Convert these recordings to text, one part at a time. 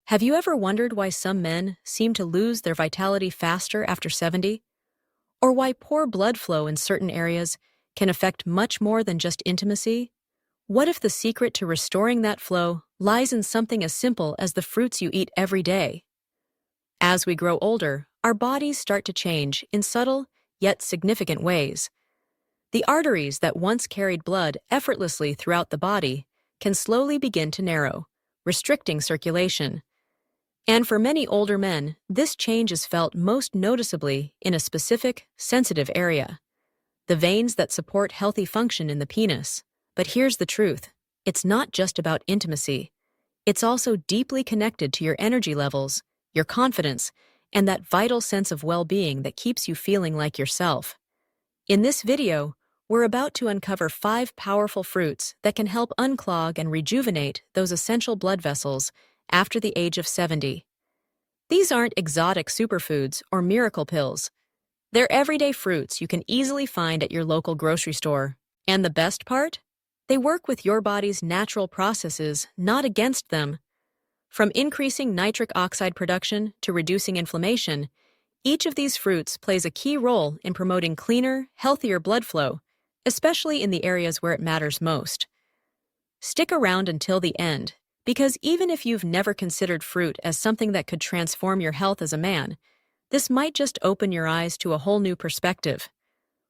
Have you ever wondered why some men seem to lose their vitality faster after 70? Or why poor blood flow in certain areas can affect much more than just intimacy? What if the secret to restoring that flow lies in something as simple as the fruits you eat every day? As we grow older, our bodies start to change in subtle yet significant ways. The arteries that once carried blood effortlessly throughout the body can slowly begin to narrow, restricting circulation. And for many older men, this change is felt most noticeably in a specific, sensitive area, the veins that support healthy function in the penis. But here's the truth. It's not just about intimacy. It's also deeply connected to your energy levels, your confidence, and that vital sense of well-being that keeps you feeling like yourself. In this video, we're about to uncover 5 powerful fruits that can help unclog and rejuvenate those essential blood vessels after the age of 70. These aren't exotic superfoods or miracle pills. They're everyday fruits you can easily find at your local grocery store. And the best part? They work with your body's natural processes, not against them. From increasing nitric oxide production to reducing inflammation, each of these fruits plays a key role in promoting cleaner, healthier blood flow, especially in the areas where it matters most. Stick around until the end, because even if you've never considered fruit as something that could transform your health as a man, this might just open your eyes to a whole new perspective.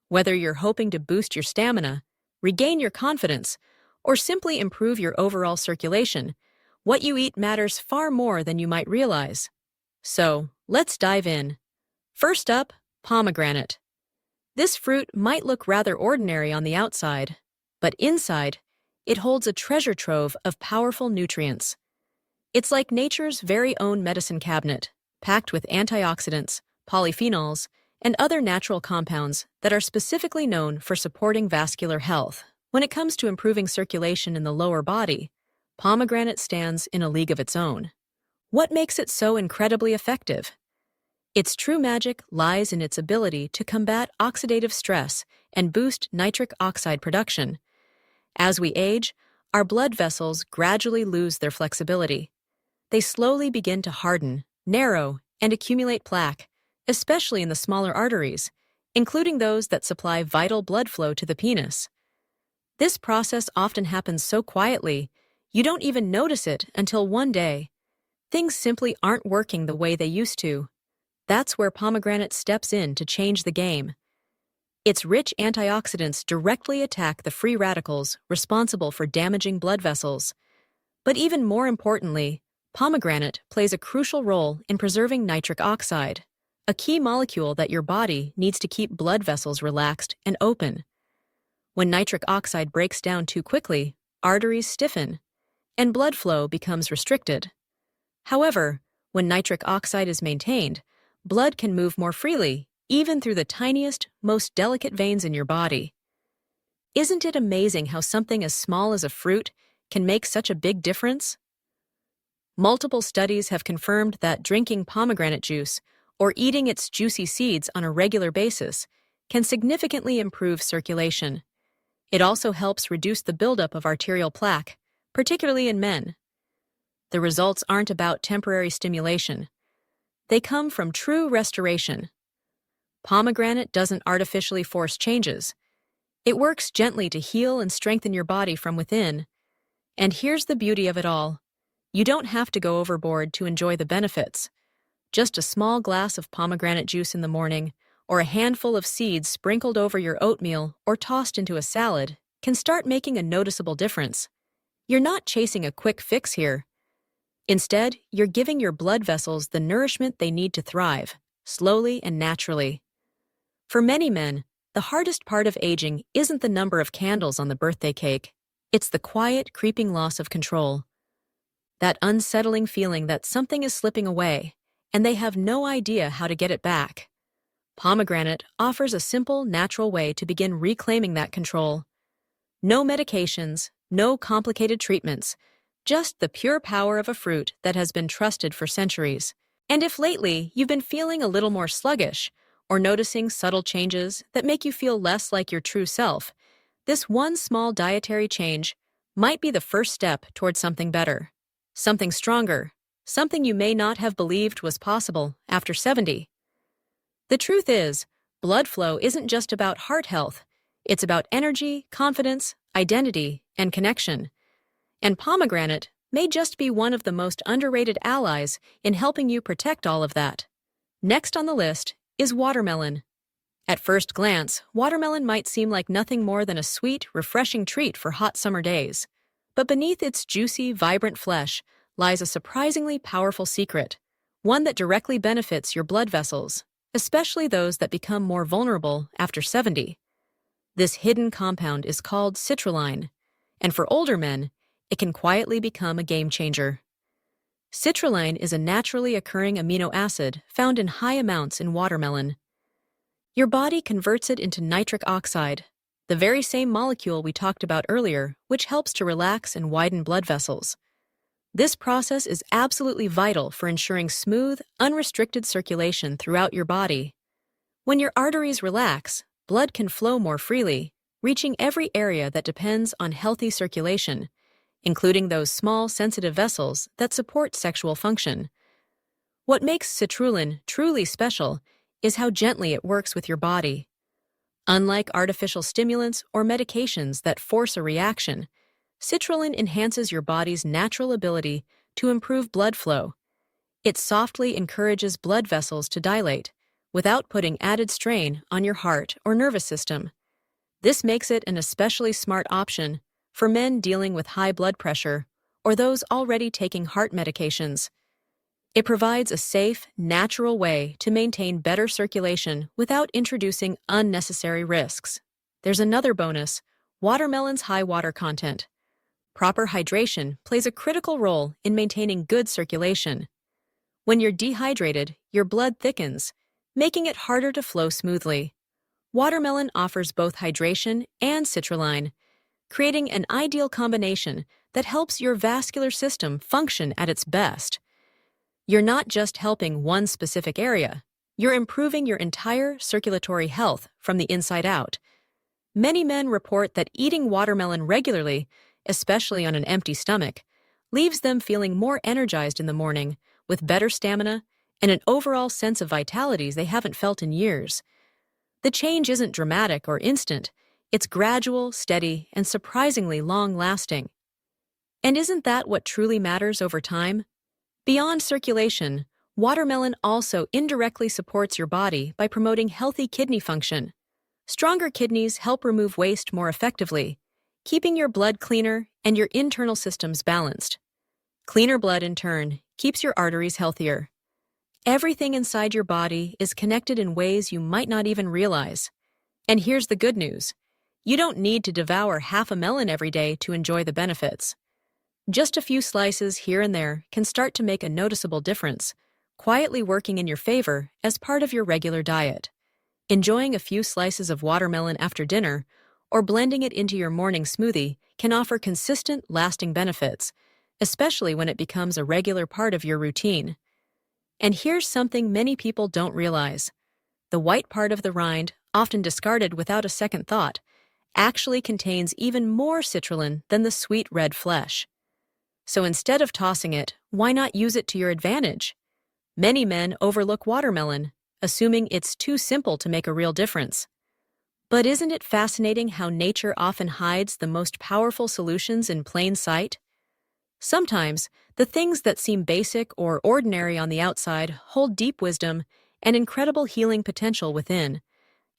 Whether you're hoping to boost your stamina, regain your confidence, or simply improve your overall circulation, what you eat matters far more than you might realize. So, let's dive in. First up, pomegranate. This fruit might look rather ordinary on the outside, but inside, it holds a treasure trove of powerful nutrients. It's like nature's very own medicine cabinet, packed with antioxidants, polyphenols, and other natural compounds that are specifically known for supporting vascular health. When it comes to improving circulation in the lower body, pomegranate stands in a league of its own. What makes it so incredibly effective? Its true magic lies in its ability to combat oxidative stress and boost nitric oxide production. As we age, our blood vessels gradually lose their flexibility. They slowly begin to harden, narrow, and accumulate plaque, especially in the smaller arteries, including those that supply vital blood flow to the penis. This process often happens so quietly, you don't even notice it until one day things simply aren't working the way they used to. That's where pomegranate steps in to change the game. Its rich antioxidants directly attack the free radicals responsible for damaging blood vessels. But even more importantly, pomegranate plays a crucial role in preserving nitric oxide, a key molecule that your body needs to keep blood vessels relaxed and open. When nitric oxide breaks down too quickly, arteries stiffen, and blood flow becomes restricted. However, when nitric oxide is maintained, blood can move more freely, even through the tiniest, most delicate veins in your body. Isn't it amazing how something as small as a fruit can make such a big difference? Multiple studies have confirmed that drinking pomegranate juice or eating its juicy seeds on a regular basis can significantly improve circulation. It also helps reduce the buildup of arterial plaque, particularly in men. The results aren't about temporary stimulation. They come from true restoration. Pomegranate doesn't artificially force changes. It works gently to heal and strengthen your body from within. And here's the beauty of it all. You don't have to go overboard to enjoy the benefits. Just a small glass of pomegranate juice in the morning, or a handful of seeds sprinkled over your oatmeal or tossed into a salad, can start making a noticeable difference. You're not chasing a quick fix here. Instead, you're giving your blood vessels the nourishment they need to thrive, slowly and naturally. For many men, the hardest part of aging isn't the number of candles on the birthday cake. It's the quiet, creeping loss of control. That unsettling feeling that something is slipping away, and they have no idea how to get it back. Pomegranate offers a simple, natural way to begin reclaiming that control. No medications, no complicated treatments, just the pure power of a fruit that has been trusted for centuries. And if lately you've been feeling a little more sluggish, or noticing subtle changes that make you feel less like your true self, this one small dietary change might be the first step towards something better, something stronger, something you may not have believed was possible after 70. The truth is, blood flow isn't just about heart health, it's about energy, confidence, identity, and connection. And pomegranate may just be one of the most underrated allies in helping you protect all of that. Next on the list is watermelon. At first glance, watermelon might seem like nothing more than a sweet, refreshing treat for hot summer days. But beneath its juicy, vibrant flesh lies a surprisingly powerful secret, one that directly benefits your blood vessels, especially those that become more vulnerable after 70. This hidden compound is called citrulline, and for older men, it can quietly become a game changer. Citrulline is a naturally occurring amino acid found in high amounts in watermelon. Your body converts it into nitric oxide, the very same molecule we talked about earlier, which helps to relax and widen blood vessels. This process is absolutely vital for ensuring smooth, unrestricted circulation throughout your body. When your arteries relax, blood can flow more freely, reaching every area that depends on healthy circulation, including those small, sensitive vessels that support sexual function. What makes citrulline truly special is how gently it works with your body. Unlike artificial stimulants or medications that force a reaction, citrulline enhances your body's natural ability to improve blood flow. It softly encourages blood vessels to dilate, without putting added strain on your heart or nervous system. This makes it an especially smart option for men dealing with high blood pressure or those already taking heart medications. It provides a safe, natural way to maintain better circulation without introducing unnecessary risks. There's another bonus: watermelon's high water content. Proper hydration plays a critical role in maintaining good circulation. When you're dehydrated, your blood thickens, making it harder to flow smoothly. Watermelon offers both hydration and citrulline, creating an ideal combination that helps your vascular system function at its best. You're not just helping one specific area, you're improving your entire circulatory health from the inside out. Many men report that eating watermelon regularly, especially on an empty stomach, leaves them feeling more energized in the morning, with better stamina and an overall sense of vitality they haven't felt in years. The change isn't dramatic or instant. It's gradual, steady, and surprisingly long-lasting. And isn't that what truly matters over time? Beyond circulation, watermelon also indirectly supports your body by promoting healthy kidney function. Stronger kidneys help remove waste more effectively, keeping your blood cleaner and your internal systems balanced. Cleaner blood, in turn, keeps your arteries healthier. Everything inside your body is connected in ways you might not even realize. And here's the good news: you don't need to devour half a melon every day to enjoy the benefits. Just a few slices here and there can start to make a noticeable difference, quietly working in your favor as part of your regular diet. Enjoying a few slices of watermelon after dinner or blending it into your morning smoothie can offer consistent, lasting benefits, especially when it becomes a regular part of your routine. And here's something many people don't realize: the white part of the rind, often discarded without a second thought, actually contains even more citrulline than the sweet red flesh. So instead of tossing it, why not use it to your advantage? Many men overlook watermelon, assuming it's too simple to make a real difference. But isn't it fascinating how nature often hides the most powerful solutions in plain sight? Sometimes, the things that seem basic or ordinary on the outside hold deep wisdom and incredible healing potential within.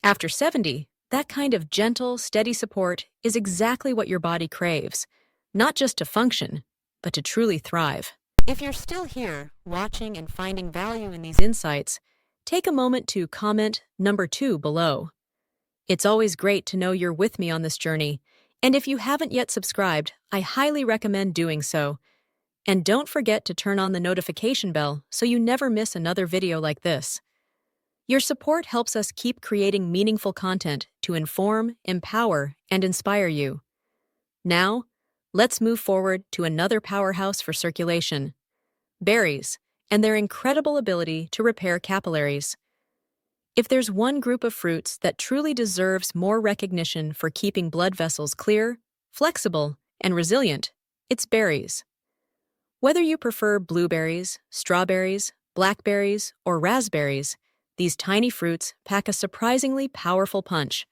After 70, that kind of gentle, steady support is exactly what your body craves, not just to function, but to truly thrive. If you're still here, watching and finding value in these insights, take a moment to comment number 2 below. It's always great to know you're with me on this journey, and if you haven't yet subscribed, I highly recommend doing so. And don't forget to turn on the notification bell so you never miss another video like this. Your support helps us keep creating meaningful content to inform, empower, and inspire you. Now, let's move forward to another powerhouse for circulation: berries, and their incredible ability to repair capillaries. If there's one group of fruits that truly deserves more recognition for keeping blood vessels clear, flexible, and resilient, it's berries. Whether you prefer blueberries, strawberries, blackberries, or raspberries, these tiny fruits pack a surprisingly powerful punch,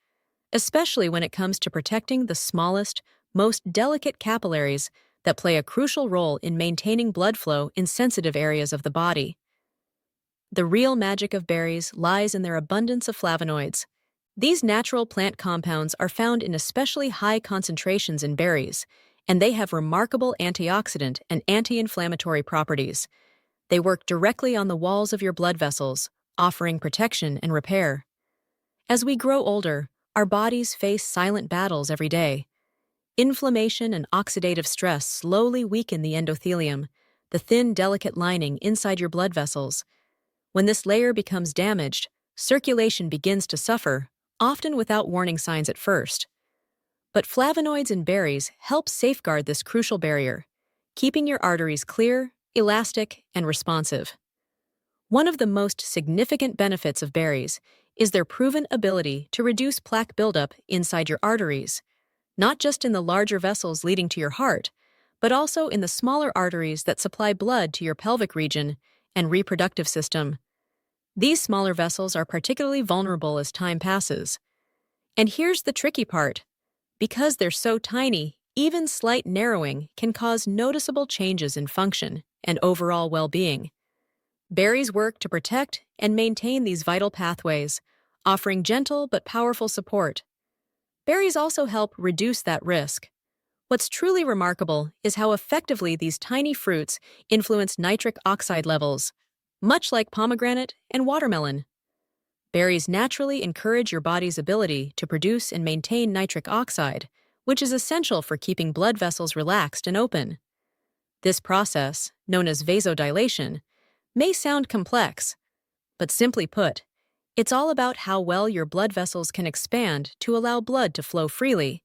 especially when it comes to protecting the smallest, most delicate capillaries that play a crucial role in maintaining blood flow in sensitive areas of the body. The real magic of berries lies in their abundance of flavonoids. These natural plant compounds are found in especially high concentrations in berries, and they have remarkable antioxidant and anti-inflammatory properties. They work directly on the walls of your blood vessels, offering protection and repair. As we grow older, our bodies face silent battles every day. Inflammation and oxidative stress slowly weaken the endothelium, the thin, delicate lining inside your blood vessels. When this layer becomes damaged, circulation begins to suffer, often without warning signs at first. But flavonoids in berries help safeguard this crucial barrier, keeping your arteries clear, elastic, and responsive. One of the most significant benefits of berries is their proven ability to reduce plaque buildup inside your arteries, not just in the larger vessels leading to your heart, but also in the smaller arteries that supply blood to your pelvic region and reproductive system. These smaller vessels are particularly vulnerable as time passes. And here's the tricky part. Because they're so tiny, even slight narrowing can cause noticeable changes in function and overall well-being. Berries work to protect and maintain these vital pathways, offering gentle but powerful support. Berries also help reduce that risk. What's truly remarkable is how effectively these tiny fruits influence nitric oxide levels, much like pomegranate and watermelon. Berries naturally encourage your body's ability to produce and maintain nitric oxide, which is essential for keeping blood vessels relaxed and open. This process, known as vasodilation, may sound complex, but simply put, it's all about how well your blood vessels can expand to allow blood to flow freely.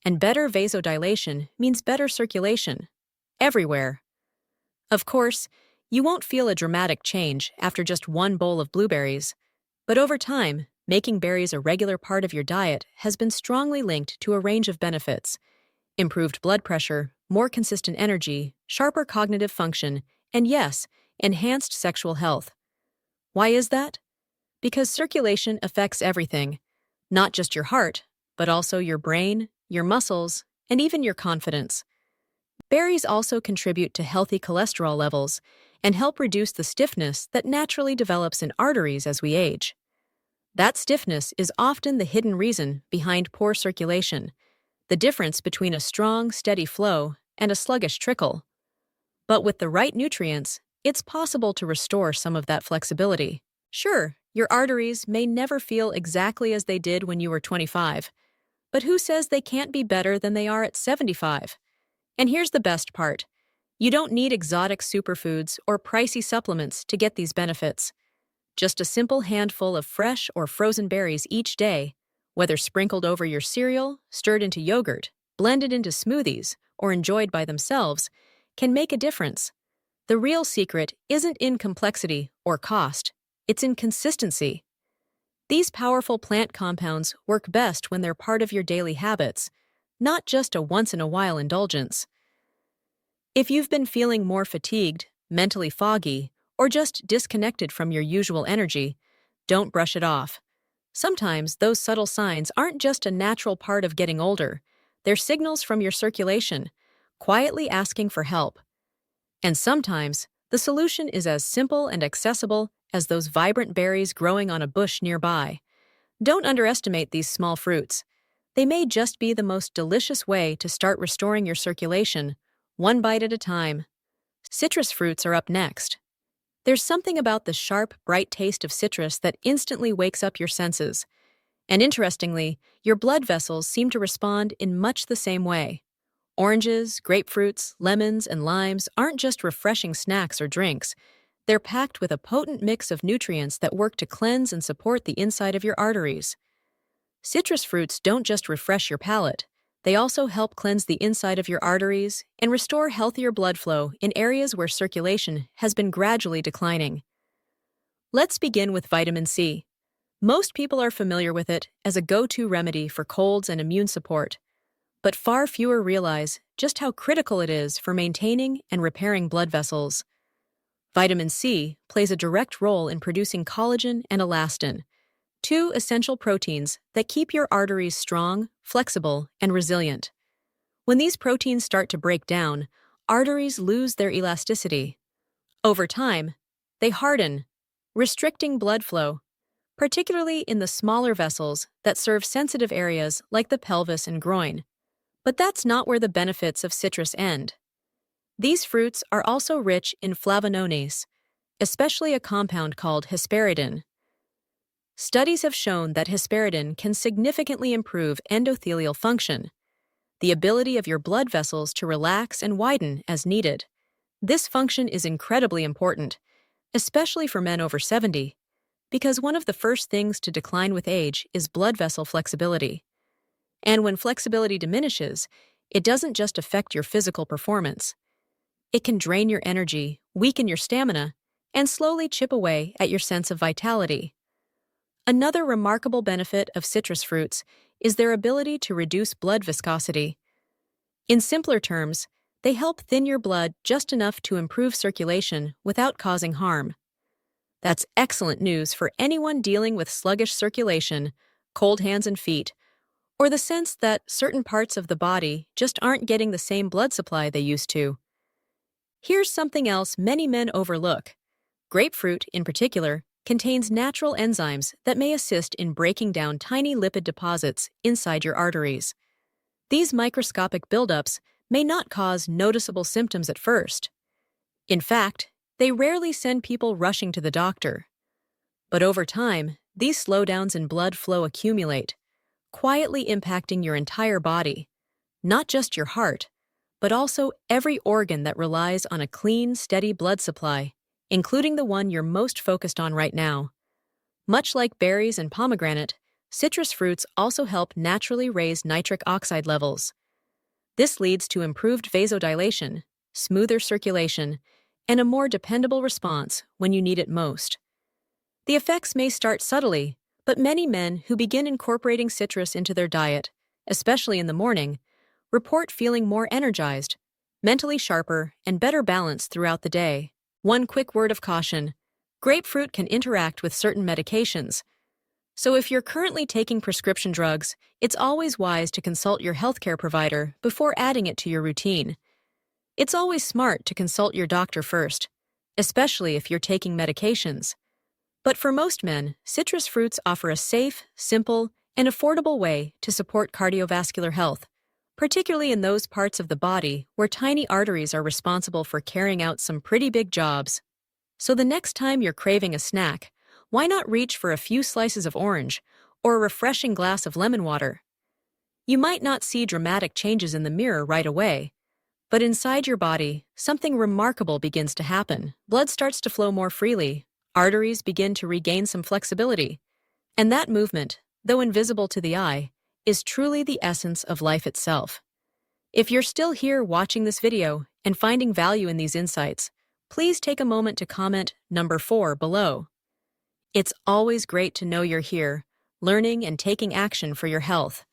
And better vasodilation means better circulation, everywhere. Of course, you won't feel a dramatic change after just one bowl of blueberries, but over time, making berries a regular part of your diet has been strongly linked to a range of benefits: improved blood pressure, more consistent energy, sharper cognitive function, and yes, enhanced sexual health. Why is that? Because circulation affects everything, not just your heart, but also your brain, your muscles, and even your confidence. Berries also contribute to healthy cholesterol levels and help reduce the stiffness that naturally develops in arteries as we age. That stiffness is often the hidden reason behind poor circulation, the difference between a strong, steady flow and a sluggish trickle. But with the right nutrients, it's possible to restore some of that flexibility. Sure, your arteries may never feel exactly as they did when you were 25, but who says they can't be better than they are at 75? And here's the best part. You don't need exotic superfoods or pricey supplements to get these benefits. Just a simple handful of fresh or frozen berries each day, whether sprinkled over your cereal, stirred into yogurt, blended into smoothies, or enjoyed by themselves, can make a difference. The real secret isn't in complexity or cost, it's in consistency. These powerful plant compounds work best when they're part of your daily habits, not just a once-in-a-while indulgence. If you've been feeling more fatigued, mentally foggy, or just disconnected from your usual energy, don't brush it off. Sometimes those subtle signs aren't just a natural part of getting older, they're signals from your circulation, quietly asking for help. And sometimes, the solution is as simple and accessible as those vibrant berries growing on a bush nearby. Don't underestimate these small fruits. They may just be the most delicious way to start restoring your circulation, one bite at a time. Citrus fruits are up next. There's something about the sharp, bright taste of citrus that instantly wakes up your senses. And interestingly, your blood vessels seem to respond in much the same way. Oranges, grapefruits, lemons, and limes aren't just refreshing snacks or drinks. They're packed with a potent mix of nutrients that work to cleanse and support the inside of your arteries. Citrus fruits don't just refresh your palate. They also help cleanse the inside of your arteries and restore healthier blood flow in areas where circulation has been gradually declining. Let's begin with vitamin C. Most people are familiar with it as a go-to remedy for colds and immune support. but far fewer realize just how critical it is for maintaining and repairing blood vessels. Vitamin C plays a direct role in producing collagen and elastin, two essential proteins that keep your arteries strong, flexible, and resilient. When these proteins start to break down, arteries lose their elasticity. Over time, they harden, restricting blood flow, particularly in the smaller vessels that serve sensitive areas like the pelvis and groin. But that's not where the benefits of citrus end. These fruits are also rich in flavonoids, especially a compound called hesperidin. Studies have shown that hesperidin can significantly improve endothelial function, the ability of your blood vessels to relax and widen as needed. This function is incredibly important, especially for men over 70, because one of the first things to decline with age is blood vessel flexibility. And when flexibility diminishes, it doesn't just affect your physical performance. It can drain your energy, weaken your stamina, and slowly chip away at your sense of vitality. Another remarkable benefit of citrus fruits is their ability to reduce blood viscosity. In simpler terms, they help thin your blood just enough to improve circulation without causing harm. That's excellent news for anyone dealing with sluggish circulation, cold hands and feet, or the sense that certain parts of the body just aren't getting the same blood supply they used to. Here's something else many men overlook. Grapefruit, in particular, contains natural enzymes that may assist in breaking down tiny lipid deposits inside your arteries. These microscopic buildups may not cause noticeable symptoms at first. In fact, they rarely send people rushing to the doctor. But over time, these slowdowns in blood flow accumulate, quietly impacting your entire body, not just your heart, but also every organ that relies on a clean, steady blood supply, including the one you're most focused on right now. Much like berries and pomegranate, citrus fruits also help naturally raise nitric oxide levels. This leads to improved vasodilation, smoother circulation, and a more dependable response when you need it most. The effects may start subtly, but many men who begin incorporating citrus into their diet, especially in the morning, report feeling more energized, mentally sharper, and better balanced throughout the day. One quick word of caution: grapefruit can interact with certain medications. So if you're currently taking prescription drugs, it's always wise to consult your healthcare provider before adding it to your routine. It's always smart to consult your doctor first, especially if you're taking medications. But for most men, citrus fruits offer a safe, simple, and affordable way to support cardiovascular health, particularly in those parts of the body where tiny arteries are responsible for carrying out some pretty big jobs. So the next time you're craving a snack, why not reach for a few slices of orange or a refreshing glass of lemon water? You might not see dramatic changes in the mirror right away, but inside your body, something remarkable begins to happen. Blood starts to flow more freely, arteries begin to regain some flexibility, and that movement, though invisible to the eye, is truly the essence of life itself. If you're still here watching this video and finding value in these insights, please take a moment to comment number 4 below. It's always great to know you're here, learning and taking action for your health.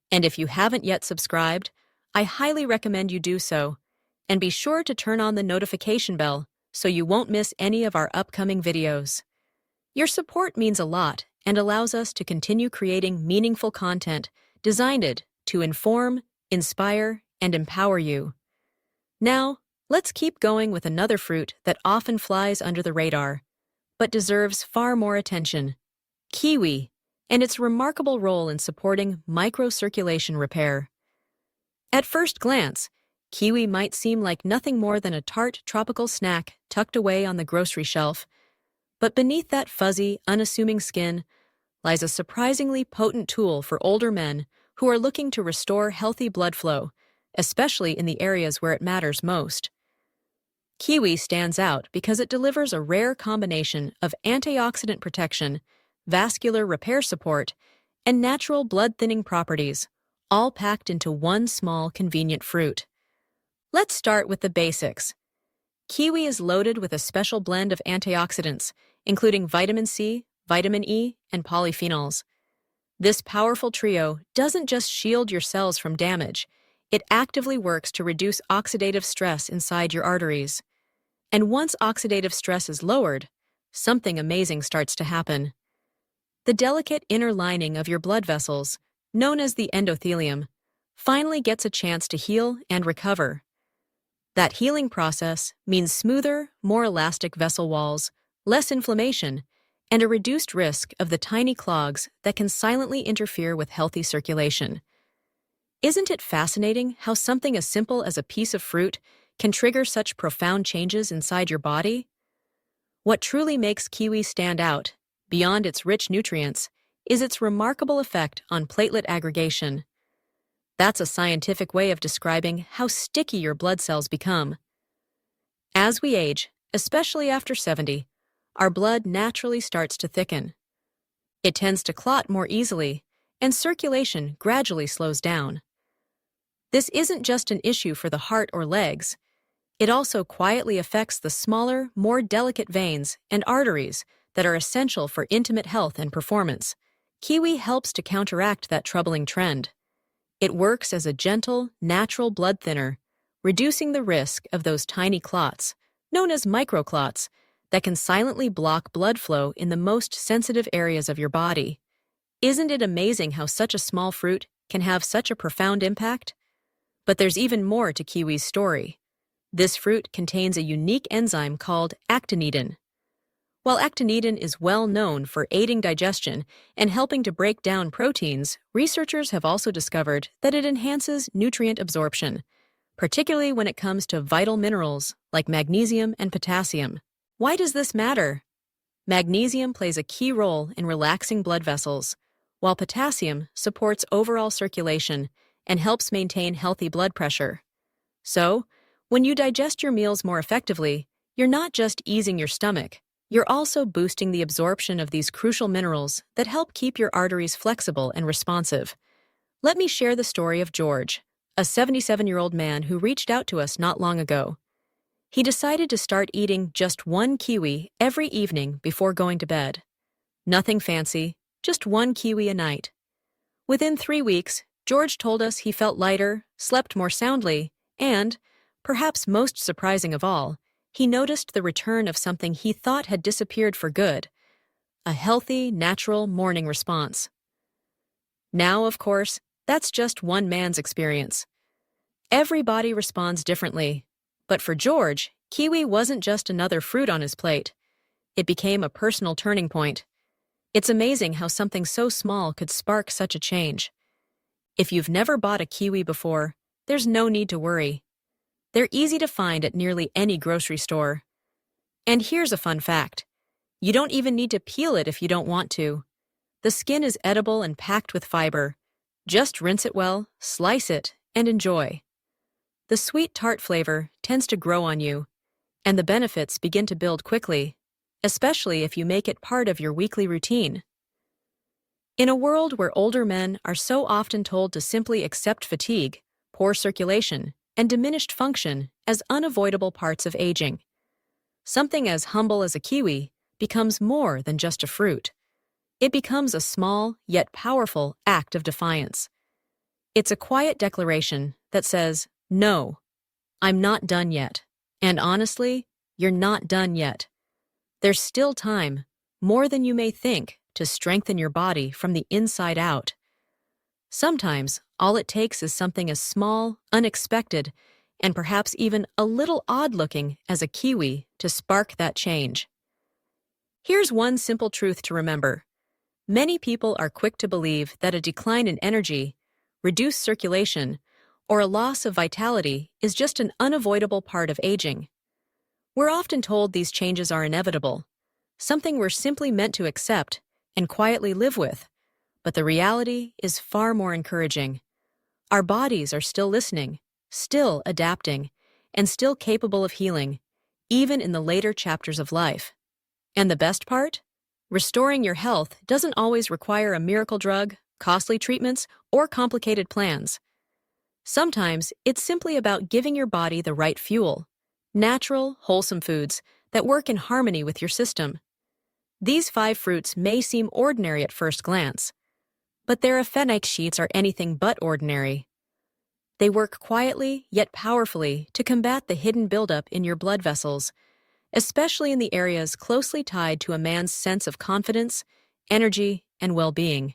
And if you haven't yet subscribed, I highly recommend you do so, and be sure to turn on the notification bell so you won't miss any of our upcoming videos. Your support means a lot and allows us to continue creating meaningful content designed to inform, inspire, and empower you. Now, let's keep going with another fruit that often flies under the radar, but deserves far more attention: kiwi, and its remarkable role in supporting microcirculation repair. At first glance, kiwi might seem like nothing more than a tart tropical snack tucked away on the grocery shelf, but beneath that fuzzy, unassuming skin lies a surprisingly potent tool for older men who are looking to restore healthy blood flow, especially in the areas where it matters most. Kiwi stands out because it delivers a rare combination of antioxidant protection, vascular repair support, and natural blood-thinning properties, all packed into one small, convenient fruit. Let's start with the basics. Kiwi is loaded with a special blend of antioxidants, including vitamin C, vitamin E, and polyphenols. This powerful trio doesn't just shield your cells from damage, it actively works to reduce oxidative stress inside your arteries. And once oxidative stress is lowered, something amazing starts to happen. The delicate inner lining of your blood vessels, known as the endothelium, finally gets a chance to heal and recover. That healing process means smoother, more elastic vessel walls, less inflammation, and a reduced risk of the tiny clogs that can silently interfere with healthy circulation. Isn't it fascinating how something as simple as a piece of fruit can trigger such profound changes inside your body? What truly makes kiwi stand out, beyond its rich nutrients, is its remarkable effect on platelet aggregation. That's a scientific way of describing how sticky your blood cells become. As we age, especially after 70, our blood naturally starts to thicken. It tends to clot more easily, and circulation gradually slows down. This isn't just an issue for the heart or legs. It also quietly affects the smaller, more delicate veins and arteries that are essential for intimate health and performance. Kiwi helps to counteract that troubling trend. It works as a gentle, natural blood thinner, reducing the risk of those tiny clots, known as microclots, that can silently block blood flow in the most sensitive areas of your body. Isn't it amazing how such a small fruit can have such a profound impact? But there's even more to kiwi's story. This fruit contains a unique enzyme called actinidin. While actinidin is well known for aiding digestion and helping to break down proteins, researchers have also discovered that it enhances nutrient absorption, particularly when it comes to vital minerals like magnesium and potassium. Why does this matter? Magnesium plays a key role in relaxing blood vessels, while potassium supports overall circulation and helps maintain healthy blood pressure. So, when you digest your meals more effectively, you're not just easing your stomach, you're also boosting the absorption of these crucial minerals that help keep your arteries flexible and responsive. Let me share the story of George, a 77-year-old man who reached out to us not long ago. He decided to start eating just one kiwi every evening before going to bed. Nothing fancy, just one kiwi a night. Within 3 weeks, George told us he felt lighter, slept more soundly, and, perhaps most surprising of all, he noticed the return of something he thought had disappeared for good, a healthy, natural morning response. Now, of course, that's just one man's experience. Every body responds differently, but for George, kiwi wasn't just another fruit on his plate. It became a personal turning point. It's amazing how something so small could spark such a change. If you've never bought a kiwi before, there's no need to worry. They're easy to find at nearly any grocery store. And here's a fun fact. You don't even need to peel it if you don't want to. The skin is edible and packed with fiber. Just rinse it well, slice it, and enjoy. The sweet tart flavor tends to grow on you, and the benefits begin to build quickly, especially if you make it part of your weekly routine. In a world where older men are so often told to simply accept fatigue, poor circulation, and diminished function as unavoidable parts of aging, something as humble as a kiwi becomes more than just a fruit. It becomes a small yet powerful act of defiance. It's a quiet declaration that says, "No, I'm not done yet. And honestly, you're not done yet. There's still time, more than you may think, to strengthen your body from the inside out." Sometimes, all it takes is something as small, unexpected, and perhaps even a little odd-looking as a kiwi to spark that change. Here's one simple truth to remember. Many people are quick to believe that a decline in energy, reduced circulation, or a loss of vitality is just an unavoidable part of aging. We're often told these changes are inevitable, something we're simply meant to accept and quietly live with. But the reality is far more encouraging. Our bodies are still listening, still adapting, and still capable of healing, even in the later chapters of life. And the best part? Restoring your health doesn't always require a miracle drug, costly treatments, or complicated plans. Sometimes it's simply about giving your body the right fuel, natural, wholesome foods that work in harmony with your system. These 5 fruits may seem ordinary at first glance, But their phenix sheets are anything but ordinary. They work quietly yet powerfully to combat the hidden buildup in your blood vessels, especially in the areas closely tied to a man's sense of confidence, energy, and well-being.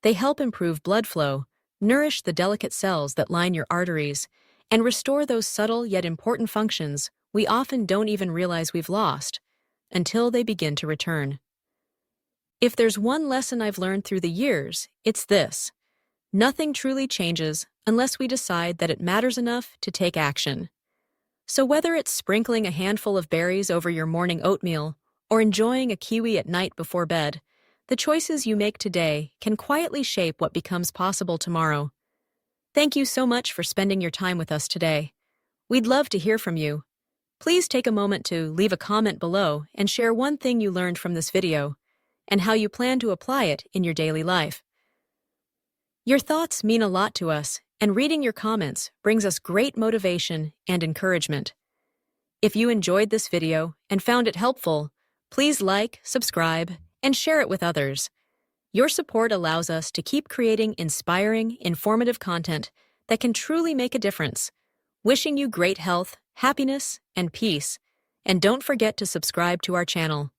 They help improve blood flow, nourish the delicate cells that line your arteries, and restore those subtle yet important functions we often don't even realize we've lost until they begin to return. If there's one lesson I've learned through the years, it's this: nothing truly changes unless we decide that it matters enough to take action. So whether it's sprinkling a handful of berries over your morning oatmeal or enjoying a kiwi at night before bed, the choices you make today can quietly shape what becomes possible tomorrow. Thank you so much for spending your time with us today. We'd love to hear from you. Please take a moment to leave a comment below and share one thing you learned from this video and how you plan to apply it in your daily life. Your thoughts mean a lot to us, and reading your comments brings us great motivation and encouragement. If you enjoyed this video and found it helpful, please like, subscribe, and share it with others. Your support allows us to keep creating inspiring, informative content that can truly make a difference. Wishing you great health, happiness, and peace. And don't forget to subscribe to our channel.